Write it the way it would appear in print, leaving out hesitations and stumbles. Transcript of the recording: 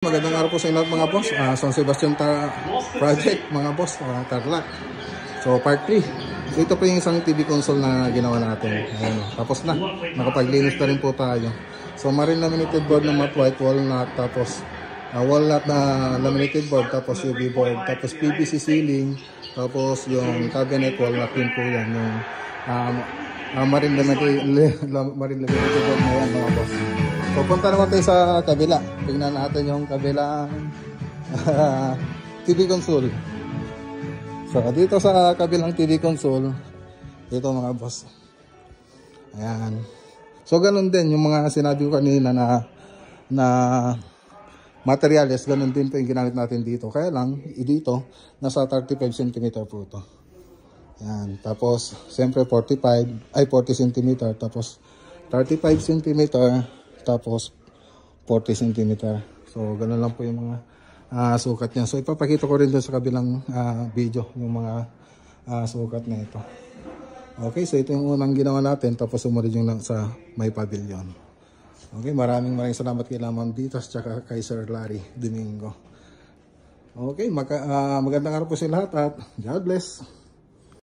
Magandang araw po sa inyo mga boss. San Sebastian Project mga boss, Tarlac. So part 3. So ito po yung isang TV console na ginawa natin. Ayan, tapos na. Nakapaglinis na rin po tayo. So marine laminated board na matte white walnut, tapos walnut na laminated board, tapos UV board, tapos PVC ceiling, tapos yung cabinet walnut din po yan. Yung marine laminated board na yan mga boss. So punta naman tayo sa kabila. Tingnan natin yung kabilang TV console. So dito sa kabilang TV console, ito mga boss. Ayan. So ganun din yung mga sinabi ko kanina na materials, ganun din po yung ginamit natin dito. Kaya lang, dito, nasa 35 cm po ito. Ayan. Tapos, siyempre 40 cm. Tapos, 35 cm. Tapos 40 cm. So ganun lang po yung mga sukat niya. So ipapakita ko rin doon sa kabilang video yung mga sukat na ito. Okay, so ito yung unang ginawa natin, tapos sumunod yung sa may pavilion. Okay, maraming salamat kay Ma'am Ditas at kay Sir Larry Domingo. Okay, magandang araw po sa lahat at God bless.